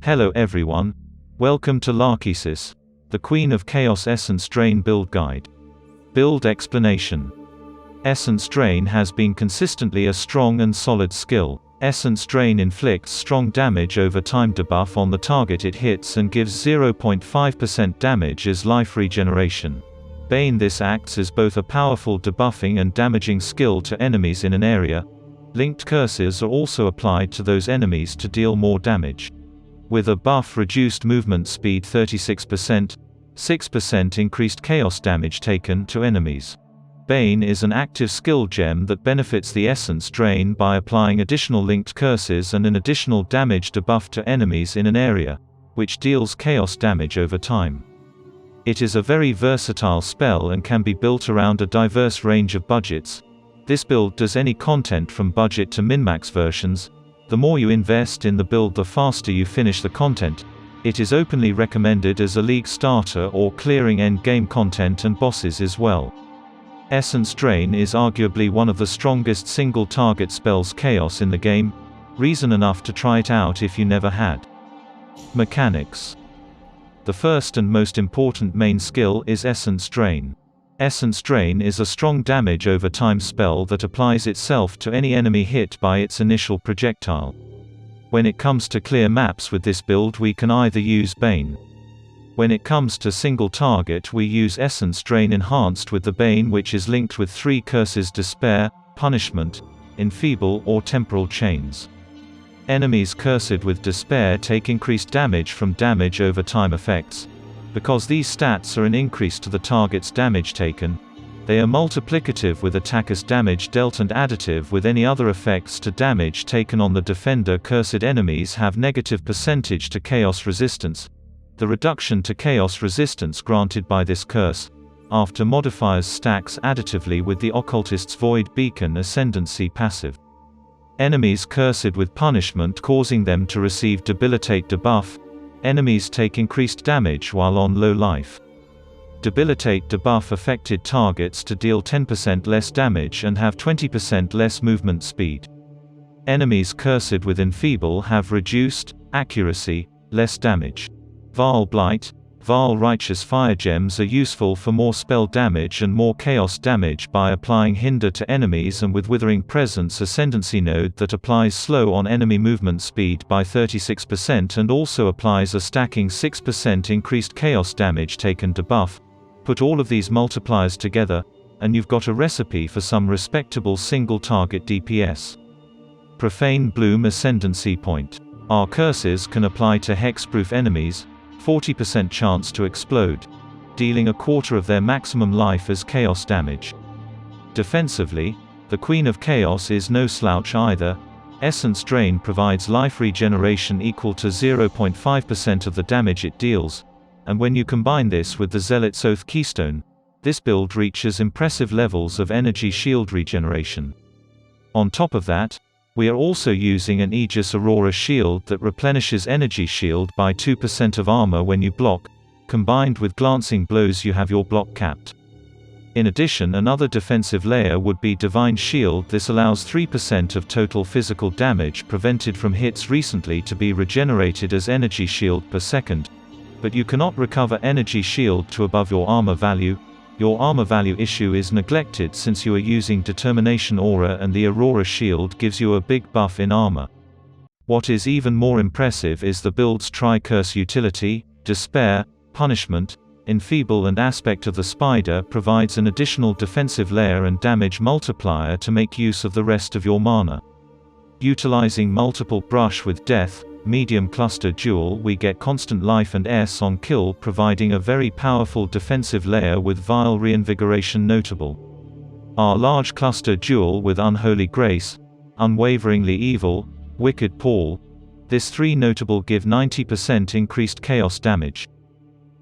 Hello everyone. Welcome to Lahkesis, the Queen of Chaos Essence Drain build guide. Build explanation. Essence Drain has been consistently a strong and solid skill. Essence Drain inflicts strong damage over time debuff on the target it hits and gives 0.5% damage as life regeneration. Bane this acts as both a powerful debuffing and damaging skill to enemies in an area. Linked curses are also applied to those enemies to deal more damage. With a buff reduced movement speed 36%, 6% increased chaos damage taken to enemies. Bane is an active skill gem that benefits the Essence Drain by applying additional linked curses and an additional damage debuff to enemies in an area, which deals chaos damage over time. It is a very versatile spell and can be built around a diverse range of budgets. This build does any content from budget to min-max versions. The more you invest in the build, the faster you finish the content. It is openly recommended as a league starter or clearing endgame content and bosses as well. Essence Drain is arguably one of the strongest single target spells chaos in the game, reason enough to try it out if you never had. Mechanics. The first and most important main skill is Essence Drain. Essence Drain is a strong damage over time spell that applies itself to any enemy hit by its initial projectile. When it comes to clear maps with this build, we can either use Bane. When it comes to single target, we use Essence Drain enhanced with the Bane, which is linked with 3 curses: Despair, Punishment, Enfeeble or Temporal Chains. Enemies cursed with Despair take increased damage from damage over time effects. Because these stats are an increase to the target's damage taken, they are multiplicative with attacker's damage dealt and additive with any other effects to damage taken on the defender. Cursed enemies have negative percentage to chaos resistance. The reduction to chaos resistance granted by this curse, after modifiers, stacks additively with the Occultist's Void Beacon Ascendancy passive. Enemies cursed with Punishment, causing them to receive Debilitate debuff. Enemies take increased damage while on low life. Debilitate debuff affected targets to deal 10% less damage and have 20% less movement speed. Enemies cursed with Enfeeble have reduced accuracy, less damage. Vile Blight, Vile Righteous Fire gems are useful for more spell damage and more chaos damage by applying hinder to enemies, and with Withering Presence Ascendancy node that applies slow on enemy movement speed by 36% and also applies a stacking 6% increased chaos damage taken debuff. Put all of these multipliers together, and you've got a recipe for some respectable single target DPS. Profane Bloom Ascendancy Point. Our curses can apply to hexproof enemies, 40% chance to explode, dealing a quarter of their maximum life as chaos damage. Defensively, the Queen of Chaos is no slouch either. Essence Drain provides life regeneration equal to 0.5% of the damage it deals, and when you combine this with the Zealot's Oath Keystone, this build reaches impressive levels of energy shield regeneration. On top of that, we are also using an Aegis Aurora shield that replenishes energy shield by 2% of armor when you block. Combined with glancing blows, you have your block capped. In addition, another defensive layer would be Divine Shield. This allows 3% of total physical damage prevented from hits recently to be regenerated as energy shield per second. But you cannot recover energy shield to above your armor value. Your armor value issue is neglected since you are using Determination Aura, and the Aurora shield gives you a big buff in armor. What is even more impressive is the build's tri-curse utility. Despair, Punishment, Enfeeble and Aspect of the Spider provides an additional defensive layer and damage multiplier to make use of the rest of your mana. Utilizing multiple Brush with Death, Medium Cluster Duel, we get constant life and S on kill, providing a very powerful defensive layer with Vile Reinvigoration notable. Our Large Cluster Duel with Unholy Grace, Unwaveringly Evil, Wicked Paul, this 3 notable give 90% increased chaos damage.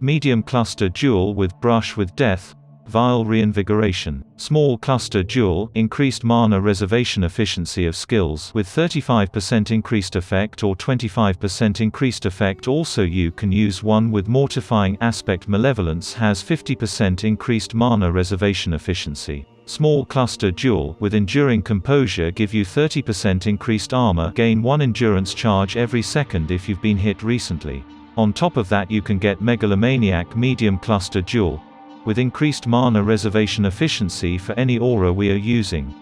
Medium Cluster Duel with Brush with Death, Vile Reinvigoration. Small Cluster Duel, increased mana reservation efficiency of skills with 35% increased effect or 25% increased effect. Also you can use one with Mortifying Aspect. Malevolence has 50% increased mana reservation efficiency. Small Cluster Duel with Enduring Composure give you 30% increased armor, gain 1 endurance charge every second if you've been hit recently. On top of that you can get Megalomaniac Medium Cluster Duel, with increased mana reservation efficiency for any aura we are using.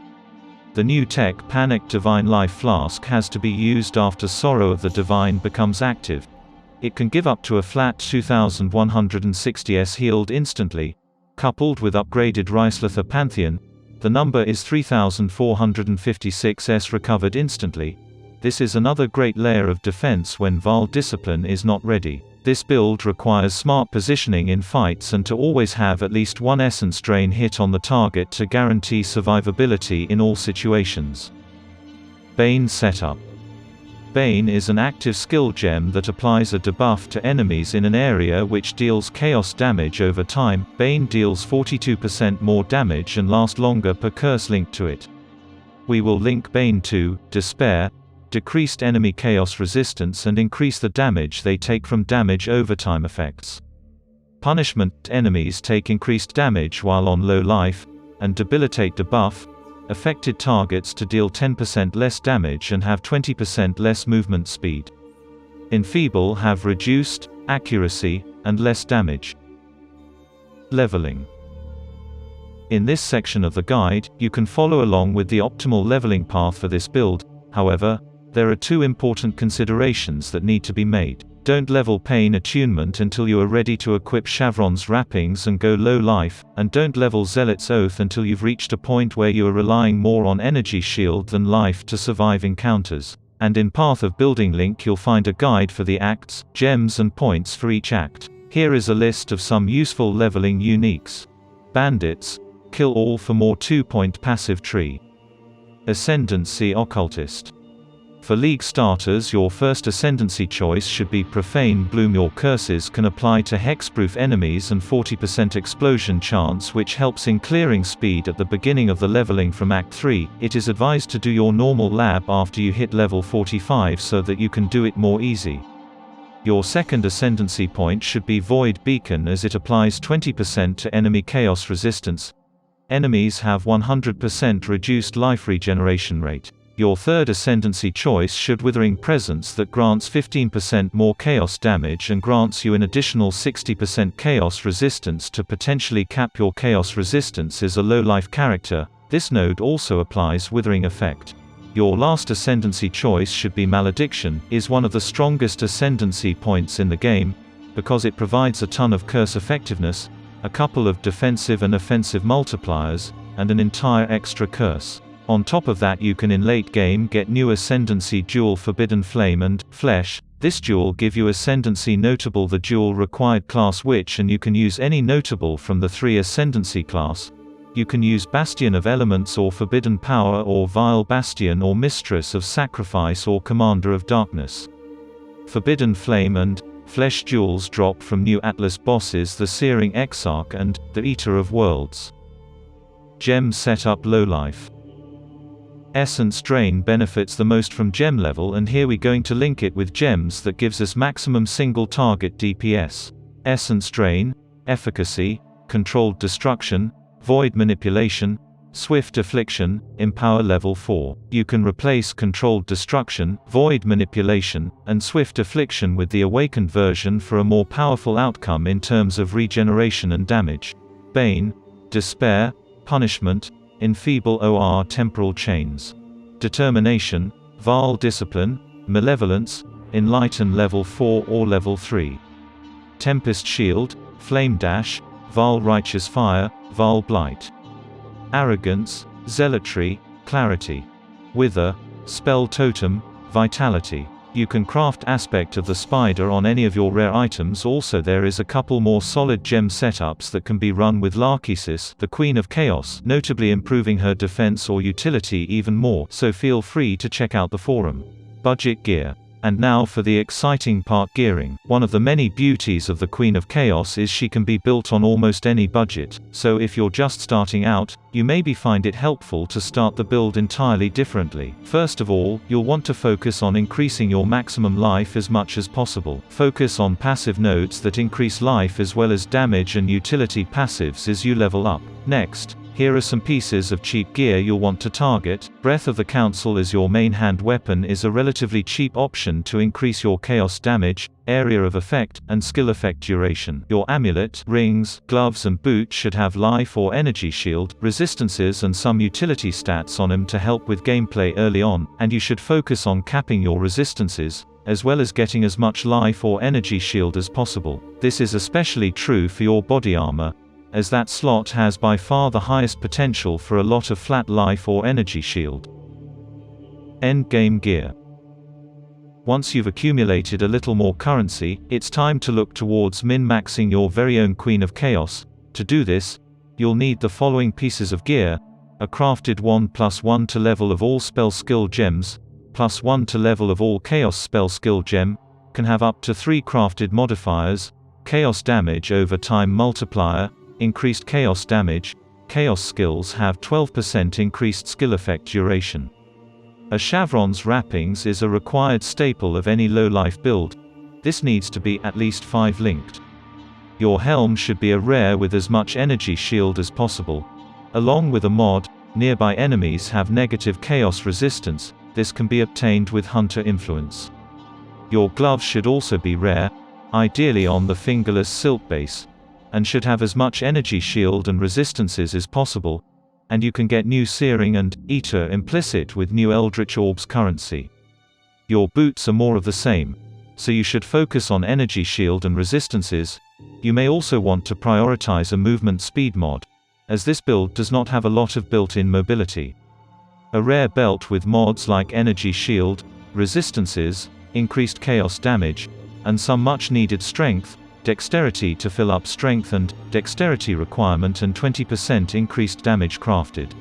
The new tech Panic Divine Life Flask has to be used after Sorrow of the Divine becomes active. It can give up to a flat 2160s healed instantly. Coupled with upgraded Ricelitha Pantheon, the number is 3456s recovered instantly. This is another great layer of defense when Vaal Discipline is not ready. This build requires smart positioning in fights and to always have at least one Essence Drain hit on the target to guarantee survivability in all situations. Bane Setup. Bane is an active skill gem that applies a debuff to enemies in an area which deals chaos damage over time. Bane deals 42% more damage and lasts longer per curse linked to it. We will link Bane to Despair, decreased enemy chaos resistance and increase the damage they take from damage overtime effects. Punishment: enemies take increased damage while on low life, and debilitate debuff, affected targets to deal 10% less damage and have 20% less movement speed. Enfeeble have reduced accuracy and less damage. Leveling. In this section of the guide, you can follow along with the optimal leveling path for this build. However, there are two important considerations that need to be made. Don't level Pain Attunement until you are ready to equip Chevron's wrappings and go low life, and don't level Zealot's Oath until you've reached a point where you are relying more on Energy Shield than life to survive encounters. And in Path of Building link you'll find a guide for the acts, gems and points for each act. Here is a list of some useful leveling uniques. Bandits, kill all for more 2-point passive tree. Ascendancy Occultist. For League starters, your first Ascendancy choice should be Profane Bloom. Your curses can apply to hexproof enemies and 40% explosion chance, which helps in clearing speed at the beginning of the leveling from Act 3. It is advised to do your normal lab after you hit level 45 so that you can do it more easy. Your second Ascendancy point should be Void Beacon, as it applies 20% to enemy chaos resistance. Enemies have 100% reduced life regeneration rate. Your third Ascendancy choice should Withering Presence, that grants 15% more chaos damage and grants you an additional 60% chaos resistance to potentially cap your chaos resistance as a low-life character. This node also applies Withering Effect. Your last Ascendancy choice should be Malediction, is one of the strongest Ascendancy points in the game, because it provides a ton of curse effectiveness, a couple of defensive and offensive multipliers, and an entire extra curse. On top of that you can in late game get new Ascendancy Duel Forbidden Flame and Flesh. This duel give you Ascendancy Notable, the duel required class Witch, and you can use any notable from the 3 Ascendancy class. You can use Bastion of Elements or Forbidden Power or Vile Bastion or Mistress of Sacrifice or Commander of Darkness. Forbidden Flame and Flesh duels drop from new Atlas bosses, the Searing Exarch and the Eater of Worlds. GemSetup Lowlife. Essence Drain benefits the most from gem level, and here we're going to link it with gems that gives us maximum single target DPS. Essence Drain, Efficacy, Controlled Destruction, Void Manipulation, Swift Affliction, Empower level 4. You can replace Controlled Destruction, Void Manipulation, and Swift Affliction with the Awakened version for a more powerful outcome in terms of regeneration and damage. Bane, Despair, Punishment, Enfeeble or Temporal Chains. Determination, Vaal Discipline, Malevolence, Enlighten level 4 or level 3. Tempest Shield, Flame Dash, Vaal Righteous Fire, Vaal Blight. Arrogance, Zealotry, Clarity. Wither, Spell Totem, Vitality. You can craft Aspect of the Spider on any of your rare items. Also there is a couple more solid gem setups that can be run with Lahkesis, the Queen of Chaos, notably improving her defense or utility even more, so feel free to check out the forum. BudgetGear. And now for the exciting part, gearing. One of the many beauties of the Queen of Chaos is she can be built on almost any budget, so if you're just starting out, you maybe find it helpful to start the build entirely differently. First of all, you'll want to focus on increasing your maximum life as much as possible. Focus on passive nodes that increase life as well as damage and utility passives as you level up. Next, Here are some pieces of cheap gear you'll want to target. Breath of the Council as your main hand weapon is a relatively cheap option to increase your chaos damage, area of effect, and skill effect duration. Your amulet, rings, gloves and boots should have life or energy shield, resistances and some utility stats on them to help with gameplay early on, and you should focus on capping your resistances, as well as getting as much life or energy shield as possible. This is especially true for your body armor, as that slot has by far the highest potential for a lot of flat life or energy shield. Endgame gear. Once you've accumulated a little more currency, it's time to look towards min-maxing your very own Queen of Chaos. To do this, you'll need the following pieces of gear: a crafted wand +1 to level of all spell skill gems, +1 to level of all chaos spell skill gem, can have up to 3 crafted modifiers, chaos damage over time multiplier, increased chaos damage, chaos skills have 12% increased skill effect duration. A Chevron's wrappings is a required staple of any low-life build. This needs to be at least 5 linked. Your helm should be a rare with as much energy shield as possible. Along with a mod, nearby enemies have negative chaos resistance. This can be obtained with hunter influence. Your gloves should also be rare, ideally on the fingerless silk base, and should have as much energy shield and resistances as possible, and you can get new Searing and Eater implicit with new Eldritch Orbs currency. Your boots are more of the same, so you should focus on energy shield and resistances. You may also want to prioritize a movement speed mod, as this build does not have a lot of built-in mobility. A rare belt with mods like energy shield, resistances, increased chaos damage, and some much-needed strength, dexterity to fill up strength and dexterity requirement, and 20% increased damage crafted.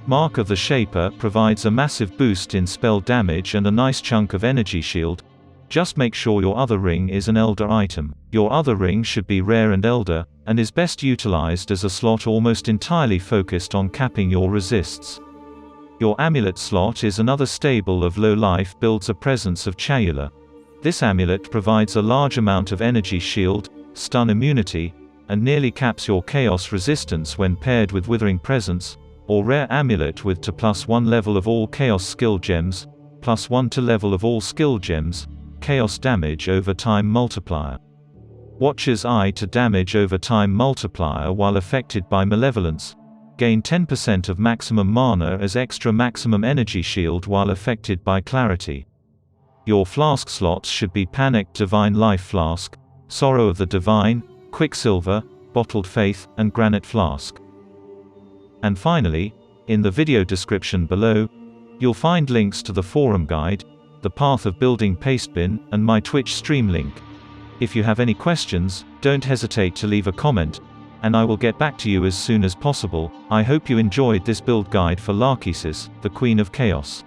Mark of the Shaper provides a massive boost in spell damage and a nice chunk of energy shield. Just make sure your other ring is an Elder item. Your other ring should be rare and Elder, and is best utilized as a slot almost entirely focused on capping your resists. Your amulet slot is another stable of low-life builds. A presence of Chayula. This amulet provides a large amount of energy shield, stun immunity, and nearly caps your chaos resistance when paired with Withering Presence, or rare amulet with to +1 level of all chaos skill gems, +1 to level of all skill gems, chaos damage over time multiplier. Watcher's Eye to damage over time multiplier while affected by malevolence. Gain 10% of maximum mana as extra maximum energy shield while affected by clarity. Your flask slots should be Panicked Divine Life Flask, Sorrow of the Divine, Quicksilver, Bottled Faith, and Granite Flask. And finally, in the video description below, you'll find links to the forum guide, the path of building Pastebin, and my Twitch stream link. If you have any questions, don't hesitate to leave a comment, and I will get back to you as soon as possible. I hope you enjoyed this build guide for Lahkesis, the Queen of Chaos.